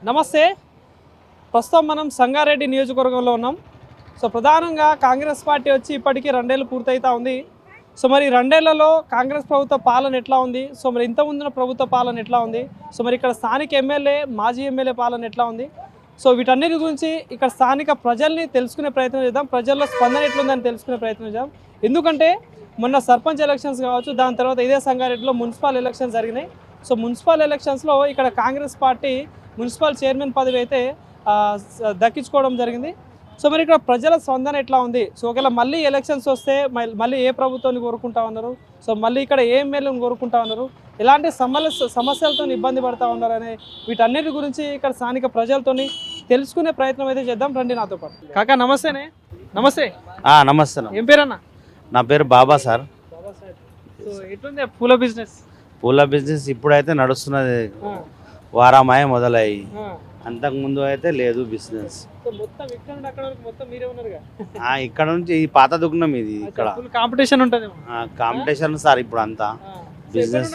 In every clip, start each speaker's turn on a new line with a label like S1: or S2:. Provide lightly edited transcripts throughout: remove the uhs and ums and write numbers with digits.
S1: నమస్తే. ప్రస్తుతం మనం సంగారెడ్డి నియోజకవర్గంలో ఉన్నాం. సో ప్రధానంగా కాంగ్రెస్ పార్టీ వచ్చి ఇప్పటికీ 2 ఏళ్ళు పూర్తయితా ఉంది. సో మరి 2 ఏళ్లలో కాంగ్రెస్ ప్రభుత్వ పాలన ఎట్లా ఉంది, సో మరి ఇంతకుముందున ప్రభుత్వ పాలన ఎట్లా ఉంది, సో మరి ఇక్కడ స్థానిక ఎమ్మెల్యే మాజీ ఎమ్మెల్యే పాలన ఎట్లా ఉంది, సో వీటన్నిటి గురించి ఇక్కడ స్థానిక ప్రజల్ని తెలుసుకునే ప్రయత్నం చేద్దాం. ప్రజల్లో స్పందన ఎట్లుందని తెలుసుకునే ప్రయత్నం చేద్దాం. ఎందుకంటే మొన్న సర్పంచ్ ఎలక్షన్స్ కావచ్చు, దాని తర్వాత ఇదే సంగారెడ్డిలో మున్సిపల్ ఎలక్షన్స్ జరిగినాయి. సో మున్సిపల్ ఎలక్షన్స్లో ఇక్కడ కాంగ్రెస్ పార్టీ మున్సిపల్ చైర్మన్ పదవి అయితే దక్కించుకోవడం జరిగింది. సో మరి ఇక్కడ ప్రజల స్పందన ఎట్లా ఉంది, సో ఒకవేళ మళ్ళీ ఎలక్షన్స్ వస్తే మళ్ళీ ఏ ప్రభుత్వాన్ని కోరుకుంటా ఉన్నారు, సో మళ్ళీ ఇక్కడ ఏ ఎమ్మెల్యేని కోరుకుంటా ఉన్నారు, ఎలాంటి సమస్యలతో ఇబ్బంది పడతా ఉన్నారు అనే వీటన్నిటి గురించి ఇక్కడ స్థానిక ప్రజలతో తెలుసుకునే ప్రయత్నం అయితే చేద్దాం. రండి నాతో పాటు. కాకా నమస్తేనే. నమస్తే.
S2: నమస్తే.
S1: ఏం పేరన్నా?
S2: నా పేరు బాబా సార్.
S1: సో ఎట్లుంది పూల బిజినెస్?
S2: పూల బిజినెస్ ఇప్పుడైతే నడుస్తున్నది, వారమాయ మొదలయ్యి. అంతకుముందు అయితే లేదు బిజినెస్. ఇక్కడ నుంచి ఈ పాత దుకాణం ఇది. ఇక్కడ
S1: కాంపిటీషన్ ఉంటుంది.
S2: కాంపిటీషన్ సార్ ఇప్పుడు అంతా బిజినెస్.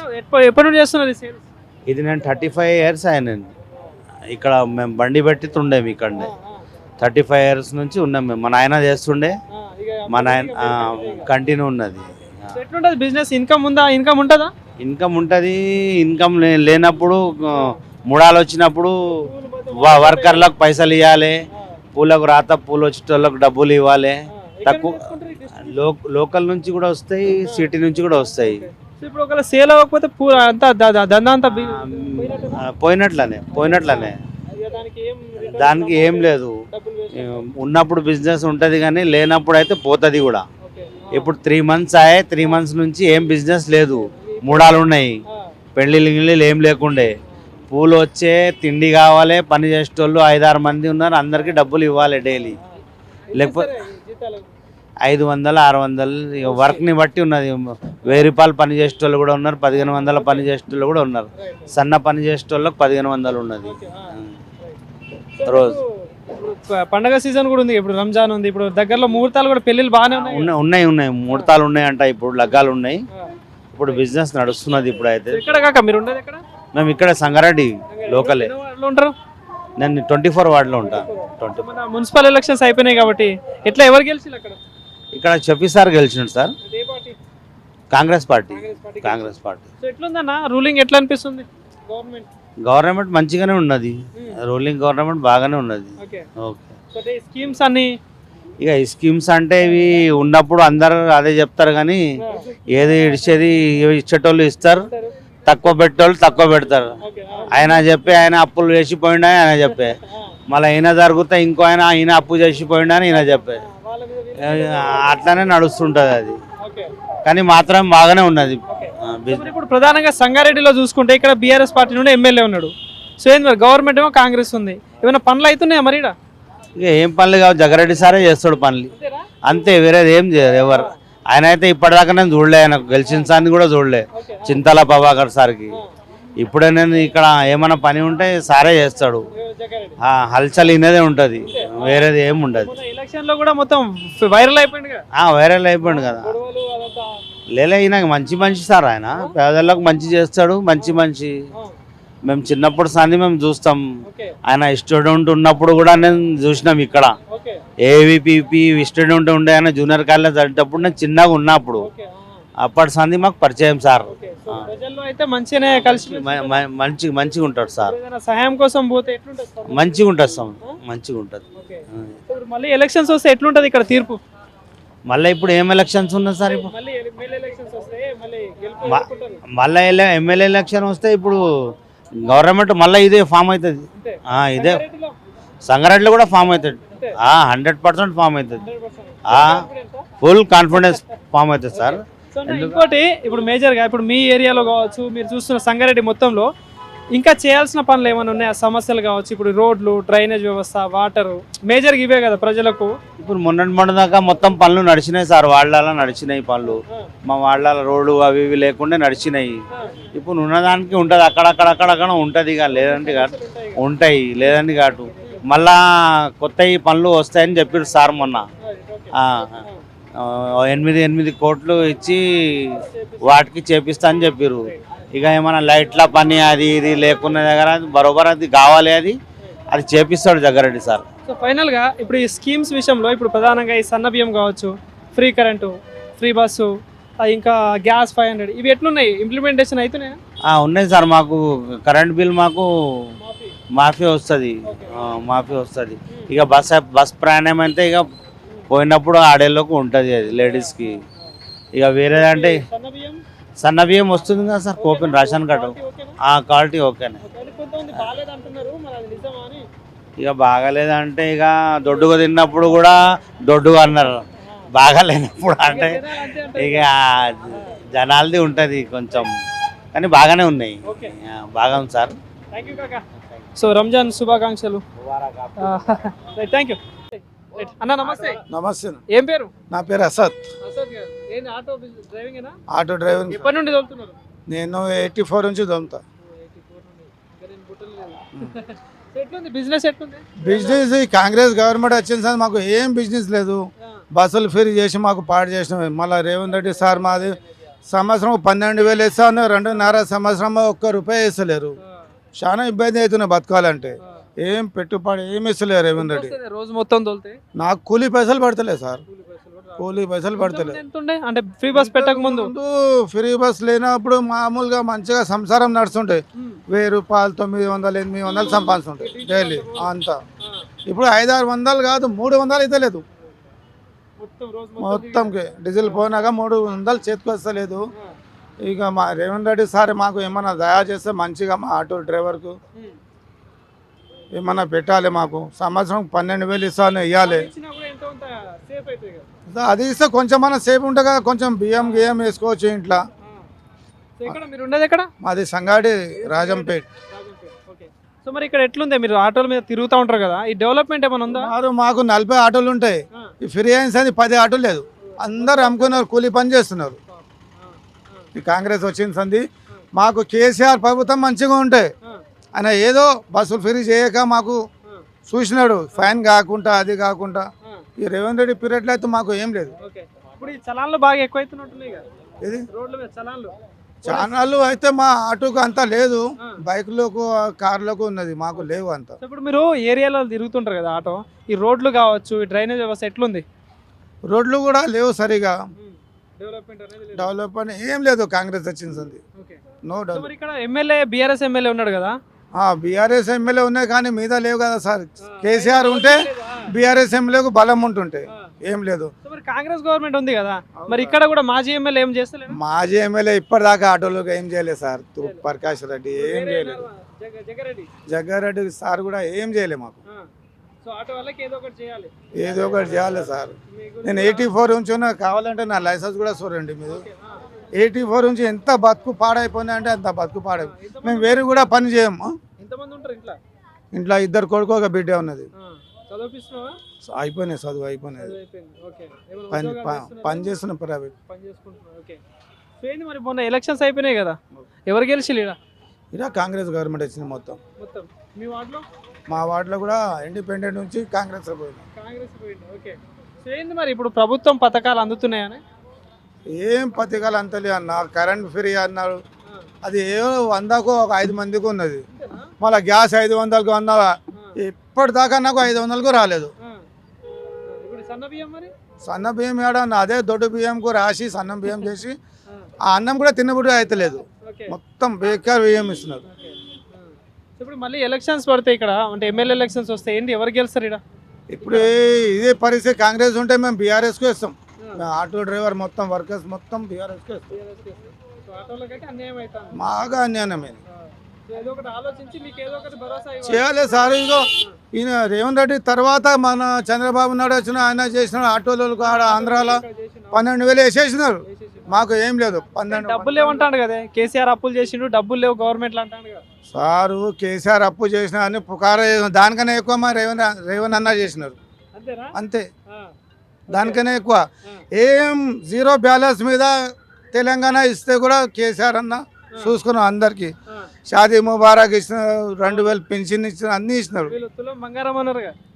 S1: ఎప్పటి నుండి చేస్తున్నారు
S2: ఇది? నేను 35 years అయినండి ఇక్కడ. మేము బండి పెట్టి తుండేము ఇక్కడనే. 35 years నుంచి ఉన్నాం మేము. మా నాయన చేస్తుండే, మా నాయన కంటిన్యూ ఉన్నది.
S1: ఎట్లుంటది బిజినెస్? ఇన్కమ్ ఉందా? ఇన్కమ్ ఉంటుందా?
S2: ఇన్కమ్ ఉంటుంది. ఇన్కమ్ లేనప్పుడు ముడాలు వచ్చినప్పుడు వర్కర్లకు పైసలు ఇవ్వాలి, పూలకు రాత పూలు వచ్చేటోళ్ళకి డబ్బులు ఇవ్వాలి. తక్కువ లోకల్ నుంచి కూడా వస్తాయి, సిటీ నుంచి కూడా వస్తాయి.
S1: ఇప్పుడు ఒకవేళ సేల్ అవ్వకపోతే దందా అంతా
S2: పోయినట్లనే దానికి ఏం లేదు. ఉన్నప్పుడు బిజినెస్ ఉంటుంది కానీ లేనప్పుడు అయితే పోతుంది కూడా. ఇప్పుడు 3 months 3 months నుంచి ఏం బిజినెస్ లేదు. మూడాలు ఉన్నాయి, పెళ్ళిళ్ళు ఏం లేకుండే. పూలు వచ్చే, తిండి కావాలి, పని చేసేటోళ్ళు 5-6 మంది ఉన్నారు, అందరికీ డబ్బులు ఇవ్వాలి డైలీ. లేకపోతే 500-600 వర్క్ని బట్టి ఉన్నది. 1000 రూపాయలు పని చేసేటోళ్ళు కూడా ఉన్నారు, 1500 పని చేసేటోళ్ళు కూడా ఉన్నారు. సన్న పని చేసేటోళ్ళకి 1500 ఉన్నది రోజు.
S1: పండగ సీజన్ కూడా ఉంది, ఇప్పుడు రంజాన్ ఉంది, ఇప్పుడు దగ్గరలో ముహూర్తాలు కూడా, పెళ్ళిళ్ళు బాగానే
S2: ఉన్నాయి. ముహూర్తాలు ఉన్నాయంట, ఇప్పుడు లగ్గాలు ఉన్నాయి. ఇప్పుడు బిజినెస్ నడుస్తున్నది. ఇప్పుడు అయితే
S1: మీరు ఉండేది ఎక్కడ?
S2: మేము ఇక్కడ సంగారెడ్డి లోకలే
S1: ఉంటారు.
S2: నేను 24 వార్డులో ఉంటాను.
S1: మున్సిపల్ ఎలక్షన్స్ అయిపోయినాయి కాబట్టి ఎట్లా, ఎవరు గెలిచి అక్కడ?
S2: ఇక్కడ చెప్పి సార్ గెలిచినాడు సార్. Congress party.
S1: ఎట్లుందన్న రూలింగ్? ఎట్లా అనిపిస్తుంది?
S2: గవర్నమెంట్ మంచిగానే ఉన్నది. రూలింగ్ గవర్నమెంట్ బాగానే ఉన్నది.
S1: ఓకే. స్కీమ్స్ అన్ని
S2: ఇక ఈ స్కీమ్స్ అంటే ఇవి ఉన్నప్పుడు అందరు అదే చెప్తారు కానీ ఏది ఇచ్చేటోళ్ళు ఇస్తారు, తక్కువ పెట్టేవాళ్ళు తక్కువ పెడతారు. ఆయన అప్పులు చేసిపోయిండా ఆయన చెప్పే, మళ్ళీ ఈయన జరిగితే ఇంకో ఆయన అప్పు చేసిపోయిండా అని ఈయన చెప్పే. అట్లానే నడుస్తుంటుంది అది. కానీ మాత్రం బాగానే ఉన్నది.
S1: ఇప్పుడు ప్రధానంగా సంగారెడ్డిలో చూసుకుంటే ఇక్కడ బీఆర్ఎస్ పార్టీ నుండి ఎమ్మెల్యే ఉన్నాడు. సో ఏంది మరి, గవర్నమెంట్ ఏమో కాంగ్రెస్ ఉంది. ఏమైనా పనులు అవుతున్నాయా మరి?
S2: ఇక ఏం పనులు కావు, జగ్గారెడ్డి సారే చేస్తాడు పనులు అంతే, వేరేది ఏం చేయరు ఎవరు. ఆయన అయితే ఇప్పటిదాకా నేను చూడలే, ఆయన గెలిచిన సార్ని కూడా చూడలే, చింతల ప్రభాకర్ సార్కి. ఇప్పుడే నేను ఇక్కడ ఏమైనా పని ఉంటే సారే చేస్తాడు. హల్చల్ ఇనేదే ఉంటుంది, వేరేది ఏమి ఉండదు. వైరల్ అయిపోయింది కదా. లేలే, ఈయన మంచి సార్. ఆయన పేదలకు మంచి చేస్తాడు. మంచి మేము చిన్నప్పుడు సంది మేము చూస్తాం. ఆయన స్టూడెంట్ ఉన్నప్పుడు కూడా నేను చూసినాం ఇక్కడ. ఏవిపిపి స్టూడెంట్ ఉండే ఆయన జూనియర్ కాలేజ్ చదివేటప్పుడు నేను చిన్నగా ఉన్నప్పుడు. అప్పటి సంది మాకు పరిచయం సార్. మంచిగా ఉంటాడు సార్.
S1: సహాయం కోసం పోతే
S2: మంచిగా ఉంటుంది సార్, మంచిగా ఉంటుంది.
S1: మళ్ళీ ఎలక్షన్స్ వస్తే ఎట్లుంటది ఇక్కడ తీర్పు?
S2: మళ్ళీ ఇప్పుడు ఏం ఎలక్షన్స్ ఉన్నాయి సార్? ఇప్పుడు మళ్ళీ ఎమ్మెల్యే ఎలక్షన్ వస్తే ఇప్పుడు గవర్నమెంట్ మళ్ళీ ఇదే ఫామ్ అవుతుంది. ఇదే సంగారెడ్డిలో కూడా ఫామ్ అవుతుంది. 100% ఫామ్ అవుతుంది. ఫుల్ కాన్ఫిడెన్స్ ఫామ్ అవుతుంది సార్.
S1: ఇంకోటి, ఇప్పుడు మేజర్గా ఇప్పుడు మీ ఏరియాలో కావచ్చు, మీరు చూస్తున్న సంగారెడ్డి మొత్తంలో ఇంకా చేయాల్సిన పనులు ఏమైనా ఉన్నాయా? సమస్యలు కావచ్చు, ఇప్పుడు రోడ్లు, డ్రైనేజ్ వ్యవస్థ, వాటర్, మేజర్గా ఇవే కదా ప్రజలకు.
S2: ఇప్పుడు మొన్న దాకా మొత్తం పనులు నడిచినాయి సార్. వాళ్ళ నడిచినాయి పనులు. మా వాళ్ళ రోడ్లు అవి ఇవి లేకుండా నడిచినాయి. ఇప్పుడు ఉన్నదానికి ఉంటుంది, అక్కడక్కడ ఉంటుంది. ఇక లేదంటే ఉంటాయి, లేదంటే కాటు మళ్ళా కొత్త పనులు వస్తాయని చెప్పారు సార్ మొన్న. 8 కోట్లు ఇచ్చి వాటికి చేపిస్తా అని చెప్పారు. ఇక ఏమైనా లైట్ల పని అది ఇది లేకున్న దగ్గర బరోబర్ అది కావాలి. అది అది చేపిస్తాడు జగ్గారెడ్డి సార్.
S1: సో ఫైనల్గా ఇప్పుడు ఈ స్కీమ్స్ విషయంలో ఇప్పుడు ప్రధానంగా ఈ సన్న బియ్యం కావచ్చు, ఫ్రీ కరెంటు, ఫ్రీ బస్సు, ఇంకా గ్యాస్ 500 ఇవి ఎట్లున్నాయి, ఇంప్లిమెంటేషన్ అవుతున్నాయా?
S2: ఉన్నాయి సార్. మాకు కరెంట్ బిల్ మాకు మాఫీ వస్తుంది. మాఫీ వస్తుంది. ఇక బస్ ప్రయాణం అంటే ఇక పోయినప్పుడు ఆడేళ్ళకు ఉంటుంది అది లేడీస్కి. ఇక వేరేదంటే సన్న బియ్యం వస్తుంది కదా సార్, కోపిన్ రేషన్ కార్డు క్వాలిటీ ఓకేనే. ఇక బాగాలేదంటే ఇక దొడ్డుగా తిన్నప్పుడు కూడా దొడ్డుగా అన్నారు, బాగాలేనప్పుడు అంటే ఇక జనాలది ఉంటుంది కొంచెం, కానీ బాగానే ఉన్నాయి. బాగా ఉంది సార్.
S1: సో రంజాన్ శుభాకాంక్షలు. థ్యాంక్ యూ అన్న. నమస్తే.
S3: నమస్తే.
S1: ఏం పేరు?
S3: నా పేరు అసద్. Auto driver.
S1: ఎప్పటి నుండి తోలుతున్నారు?
S3: నేను 84 నుంచి దొంగతా.
S1: బిజినెస్ ఎట్లుంది?
S3: బిజినెస్ కాంగ్రెస్ గవర్నమెంట్ వచ్చిన సార్ మాకు ఏం బిజినెస్ లేదు. బస్సులు ఫ్రీ చేసి మాకు పాడు చేసిన. మళ్ళీ రేవంత్ రెడ్డి సార్ మాది సంవత్సరం 12,000 వేస్తాను, 2.5 సంవత్సరం ₹1 వేస్తలేరు. చాలా ఇబ్బంది అవుతున్నాయి బతకాలంటే. ఏం పెట్టుబడి ఏమి ఇస్తలేరు రేవంత్ రెడ్డి.
S1: రోజు మొత్తం తోలితే నాకు
S3: కూలీ పైసలు పడతలేదు సార్, కూలీ పైసలు పడతలేదు.
S1: అంటే ఫ్రీ బస్ పెట్టక ముందు
S3: ఫ్రీ బస్ లేనప్పుడు మామూలుగా మంచిగా సంసారం నడుస్తుంటాయి. ₹1000, 900, 800 సంపాదిస్తుంటాయి డైలీ అంతా. ఇప్పుడు 500-600 కాదు, 300 అయితే లేదు. మొత్తంకి డీజిల్ పోయినాక 300 చేతికి వస్తలేదు. ఇక మా రేవంత్ రెడ్డి సార్ మాకు ఏమన్నా దయా చేస్తే మంచిగా మా ఆటో డ్రైవర్కు ఏమన్నా పెట్టాలి. మాకు సంవత్సరం 12,000 ఇస్తాను, ఇవ్వాలి. అది ఇస్తే కొంచెం సేఫ్ ఉంటుంది కదా, కొంచెం బియ్యం వేసుకోవచ్చు ఇంట్లో. మాది సంగాడి రాజంపేట్.
S1: సో మరి ఇక్కడ ఎట్లుంది? మీరు ఆటోల మీద తిరుగుతూ ఉంటారు కదా, ఈ డెవలప్మెంట్ ఏమైనా ఉందా?
S3: మాకు 40 ఆటోలు ఉంటాయి. ఈ ఫ్రీ అయిన్స్ అని 10 ఆటోలు లేదు. అందరు అమ్ముకున్నారు, కూలీ పని చేస్తున్నారు. ఈ కాంగ్రెస్ వచ్చిన సంది మాకు కేసీఆర్ ప్రభుత్వం మంచిగా ఉంటాయి. ఆయన ఏదో బస్సులు ఫ్రీ చేయక మాకు చూసినాడు, ఫైన్ కాకుండా అది కాకుండా. ఈ రేవంత్ రెడ్డి పీరియడ్లో అయితే మాకు ఏం లేదు.
S1: ఇప్పుడు ఈ చలాన్లు బాగా ఎక్కువైతున్నట్టున్నాయి కదా,
S3: ఇది
S1: రోడ్ల మీద
S3: ఛానళ్ళు అయితే మా ఆటోకు అంతా లేదు, బైక్లకు కార్లకు ఉన్నది, మాకు లేవు అంత.
S1: ఇప్పుడు మీరు ఏరియాలో తిరుగుతుంటారు కదా ఆటో, ఈ రోడ్లు కావచ్చు, ఈ డ్రైనేజ్ వ్యవస్థ ఎట్లుంది?
S3: రోడ్లు కూడా లేవు సరిగా. డెవలప్మెంట్ ఏం లేదు కాంగ్రెస్ వచ్చింది. No develop.
S1: ఇక్కడ ఎమ్మెల్యే బీఆర్ఎస్ ఎమ్మెల్యే ఉన్నాడు కదా,
S3: బీఆర్ఎస్ ఎమ్మెల్యే ఉన్నాయి కానీ మీద లేవు కదా సార్. కేసీఆర్ ఉంటే బీఆర్ఎస్ ఎమ్మెల్యేకు బలం ఉంటుంటే ఏం లేదు.
S1: కాంగ్రెస్ గవర్నమెంట్ ఉంది కదా, మరి ఇక్కడ కూడా మాజీ ఎమ్మెల్యే ఏం చేస్తలేదు?
S3: మాజీ ఎమ్మెల్యే ఇప్పటిదాకా ఆటోలోకి ఏం చేయలేదు సార్. ప్రకాష్ రెడ్డి ఏం చేయలేదు, జగ్గారెడ్డి సార్ కూడా ఏం చేయలేదు మాకు. ఏదో ఒకటి చేయాలి సార్. నేను 84 నుంచి ఉన్నా, కావాలంటే నా లైసెన్స్ కూడా చూడండి మీరు. 84 నుంచి ఎంత బతుకు పాడైపోయినా అంటే అంత బతుకు పాడైపోయి. మేము వేరే కూడా పని చేయము. ఇంట్లో 2 కొడుకు 1 బిడ్డ ఉన్నది. అయిపోయినాయి, చదువు అయిపోయినది. పని చేస్తున్నా ప్రైవేట్.
S1: మరి మొన్న ఎలక్షన్స్ అయిపోయినాయి కదా, ఎవరు గెలిచి?
S3: ఇలా కాంగ్రెస్ గవర్నమెంట్ వచ్చింది మొత్తం. మా వార్డులో కూడా ఇండిపెండెంట్ నుంచి కాంగ్రెస్
S1: పోయింది. మరి ఇప్పుడు ప్రభుత్వం పథకాలు అందుతున్నాయని?
S3: ఏం పథకాలు అంతలే అన్న. కరెంట్ ఫ్రీ అన్నారు, అది ఏమో 100కు 5 మందికి ఉన్నది. మళ్ళీ గ్యాస్ 500కు అన్నా, ఇప్పటిదాకా నాకు 500కు రాలేదు. సన్న బియ్యం ఏడన్నా అదే దొడ్డు బియ్యంకు రాసి సన్న బియ్యం చేసి ఆ అన్నం కూడా తినబుద్ధి అవుతలేదు. మొత్తం బేకార్ బియ్యం ఇస్తున్నారు.
S1: ఇప్పుడు మళ్ళీ ఎలక్షన్స్ పడితే ఇక్కడ, అంటే ఎమ్మెల్యే ఎలక్షన్స్ వస్తే ఏంటి, ఎవరు గెలుస్తారు ఇక్కడ?
S3: ఇప్పుడు ఇదే పరిస్థితి. కాంగ్రెస్ ఉంటే మేము బీఆర్ఎస్కు ఇస్తాం. ఆటో డ్రైవర్ మొత్తం వర్కర్స్ మొత్తం బీఆర్ఎస్కు ఇస్తాం. బాగా అన్యాయమే. చేయాలి సార్. ఇదిగో ఈయన రేవంత్ రెడ్డి తర్వాత మన చంద్రబాబు నాయుడు వచ్చిన, ఆయన చేసిన ఆటోలకు ఆడ ఆంధ్రాలో 12,000 వేసేసినారు. మాకు ఏం లేదు. 12
S1: డబ్బులు లేవంటాడు కదా, కేసీఆర్ అప్పులు చేసిండు, డబ్బులు లేవు గవర్నమెంట్ అంటాడు కదా
S3: సారు. కేసీఆర్ అప్పు చేసిన అని పుకార, దానికన్నా ఎక్కువ మా రేవంత్ అన్న చేసినారు అంతే. దానికన్నా ఎక్కువ ఏం 0 బ్యాలెన్స్ మీద తెలంగాణ ఇస్తే కూడా కేసీఆర్ అన్న చూసుకున్నాం. అందరికి షాదీ ముబారక్ ఇచ్చిన, 2,000 పెన్షన్ ఇచ్చిన, అన్ని ఇచ్చినారు.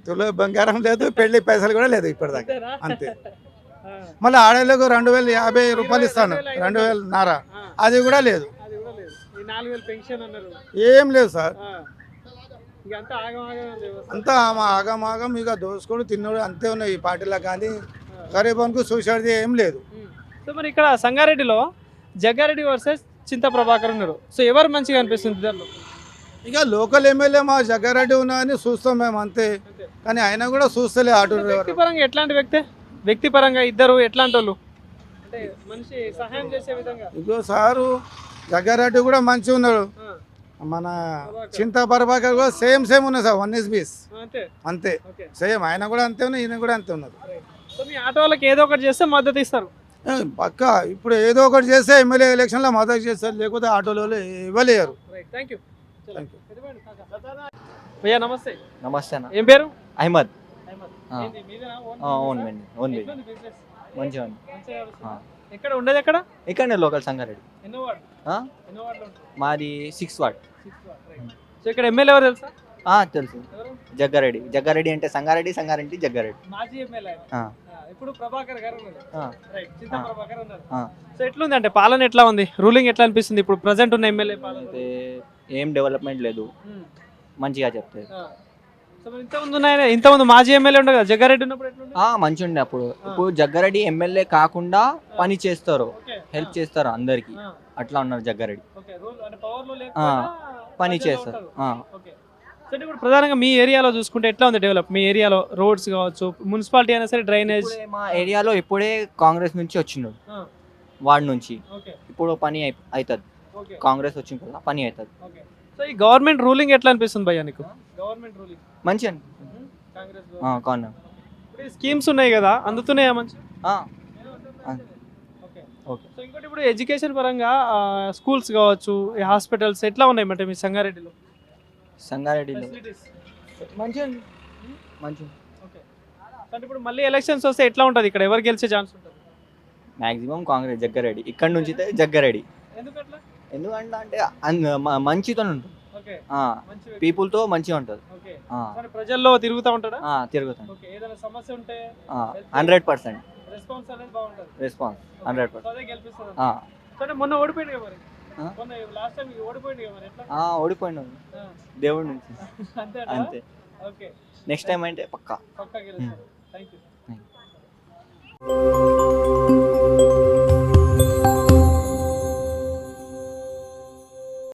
S3: తులో బంగారం లేదు, పెళ్లి పైసలు కూడా లేదు ఇప్పటిదాకా అంతే. మళ్ళీ ఆడేళ్ళకు 2,050 రూపాయలు ఇస్తాను, 2,000 అది కూడా లేదు. ఏం లేదు సార్.
S1: ఇక అంతా ఆగమాగం వ్యవస్థ.
S3: అంతా ఆగమాగం ఇక దోసుకోడు తిన్నోడు అంతే ఉన్నాయి ఈ పార్టీలో, కానీ గరీబన్కు చూసేది ఏం లేదు.
S1: సో మరి ఇక్కడ సంగారెడ్డిలో జగ్గారెడ్డి వర్సెస్ చింత ప్రభాకర్ ఉన్నారు. సో ఎవరు మంచిగా అనిపిస్తుంది ఇద్దరిలో?
S3: ఇక లోకల్ ఎమ్మెల్యే మా జగ్గారెడ్డి ఉన్నా అని చూస్తాం మేము అంతే, కానీ ఆయన కూడా చూస్తలే ఆటో డ్రైవర్.
S1: వ్యక్తిపరంగా ఎట్లాంటి వ్యక్తిపరంగా ఇద్దరు ఎట్లాంటి వాళ్ళు అంటే మనిషి సహాయం చేసే విధంగా?
S3: ఇగో సారు జగ్గారెడ్డి కూడా మంచిగా ఉన్నాడు, మన చింత ప్రభాకర్ కూడా సేమ్ ఉన్నాయి సార్, 1:20
S1: అంతే
S3: అంతే
S1: ఓకే.
S3: సేమ్. ఆయన కూడా అంతే ఉన్నాయి, ఈయన కూడా అంతే ఉన్నారు.
S1: సో మీ ఆటో వాళ్ళకి ఏదో ఒకటి చేస్తే మద్దతు ఇస్తారు.
S3: పక్క ఇప్పుడు ఏదో ఒకటి చేస్తే ఎమ్మెల్యే ఎలక్షన్లో మద్దతు చేస్తారు, లేకపోతే ఆటోలో ఇవ్వలేరు.
S1: Thank you.
S3: Thank you.
S1: భయ్యా నమస్తే.
S4: నమస్తే అన్న.
S1: ఏం పేరు?
S4: అహ్మద్.
S1: ఏంది మీదేనా?
S4: ఓన్
S1: ఎట్లుంది business?
S4: మంచిగా ఉంది.
S1: మంచిగా నడుస్తుందా? ఎక్కడ ఉండేది ఎక్కడ?
S4: ఇక్కడనే లోకల్ సంగారెడ్డి.
S1: ఎన్నో వార్డు?
S4: ఆ?
S1: ఎన్నో వార్డులో ఉంటుంది?
S4: మాది 6 వార్డ్.
S1: 6 ward, right. సో ఇక్కడ ఎమ్మెల్యే ఎవరు తెలుసా?
S4: తెలుసు.
S1: ఎవరు?
S4: జగ్గారెడ్డి అంటే సంగారెడ్డి జగ్గారెడ్డి.
S1: మాజీ ఎమ్మెల్యే ఆయన.
S4: ఆ.
S1: ఇప్పుడు ప్రభాకర్ గారు ఉన్నారు.
S4: ఆ.
S1: రైట్, చింత ప్రభాకర్ ఉన్నారు.
S4: ఆ.
S1: సో ఎట్లుంది అంటే పాలన ఎట్లా ఉంది? రూలింగ్ ఎట్లా అనిపిస్తుంది ఇప్పుడు ప్రజెంట్ ఉన్న ఎమ్మెల్యే పాలన?
S4: అయితే ఏం డెవలప్మెంట్ లేదు, మంచిగా చెప్తారు.
S1: సో మరి ఇంతకుముందు మాజీ ఎమ్మెల్యే ఉండదు కదా జగ్గారెడ్డి ఉన్నప్పుడు ఎట్లుంది?
S4: మంచిగా ఉండే అప్పుడు. ఇప్పుడు జగ్గారెడ్డి ఎమ్మెల్యే కాకుండా పని చేస్తారు,
S1: ఓకే.
S4: హెల్ప్ చేస్తారు అందరికి.
S1: ఆ.
S4: అట్లా ఉన్నారు జగ్గారెడ్డి.
S1: ఓకే, రూల్ అంటే పవర్ లో లేకపోయినా
S4: పని
S1: ప్రజల్లో
S4: చేస్తారు.
S1: ఉంటారు. ఓకే. సో అంటే ఇప్పుడు ప్రధానంగా మీ ఏరియాలో చూసుకుంటే ఎట్లా ఉంది డెవలప్? మీ ఏరియాలో రోడ్స్ కావచ్చు, మున్సిపాలిటీ అయినా సరే, డ్రైనేజ్.
S4: ఇప్పుడే మా ఏరియాలో ఇప్పుడే కాంగ్రెస్ నుంచి వచ్చినాడు, వార్డ్ నుంచి.
S1: ఓకే
S4: ఇప్పుడు పని అవుతుంది,
S1: ఓకే
S4: కాంగ్రెస్ వచ్చిన కదా పని అవుతుంది.
S1: ఓకే. సో ఈ గవర్నమెంట్ రూలింగ్ ఎట్లా అనిపిస్తుంది భయ్యా నీకు? గవర్నమెంట్ రూలింగ్
S4: మంచిగా
S1: కాంగ్రెస్
S4: కాను.
S1: ఇప్పుడు స్కీమ్స్ ఉన్నాయి కదా, అందుతున్నాయా మంచి? ఓకే.
S4: ఓకే.
S1: సో ఇంకోటి ఇప్పుడు ఎడ్యుకేషన్ పరంగా స్కూల్స్ కావచ్చు, హాస్పిటల్స్ ఎట్లా ఉన్నాయి అంటే మీ సంగారెడ్డిలో?
S4: సంగారెడ్డిలో
S1: ఫెసిలిటీస్
S4: మంచిగా మంచిగా.
S1: ఓకే. అంటే ఇప్పుడు మళ్ళీ ఎలక్షన్స్ వస్తే ఎట్లా ఉంటుంది ఇక్కడ? ఎవరు గెలిచే ఛాన్స్ ఉంటుంది?
S4: మ్యాక్సిమం కాంగ్రెస్ జగ్గారెడ్డి. ఇక్కడ నుంచి అయితే జగ్గారెడ్డి.
S1: ఎందుకట్లా?
S4: ఎందుకంటే మంచితో ఉంటుంది,
S1: ఓకే. మంచి వ్యక్తి.
S4: పీపుల్తో మంచిగా ఉంటుంది.
S1: ఓకే. మరి ప్రజల్లో తిరుగుతూ ఉంటాడా?
S4: తిరుగుతాను.
S1: ఓకే. ఏదైనా సమస్య ఉంటే
S4: 100%
S1: రెస్పాన్స్ అనేది బాగుంటుంది.
S4: రెస్పాన్స్ 100%.
S1: సో అదే గెలిపిస్తుంది. సరే మొన్న ఓడిపోయింది కదా మరి?
S4: ఆ?
S1: మొన్న లాస్ట్ టైం ఓడిపోయింది కదా మరి ఎట్లా?
S4: ఓడిపోయినాడు
S1: ఆ.
S4: దేవుడి నుంచి.
S1: అంతే
S4: అంతే.
S1: ఓకే.
S4: నెక్స్ట్ టైం అంటే పక్కా.
S1: పక్కా గెలుస్తారు. Thank you.
S4: Thank you.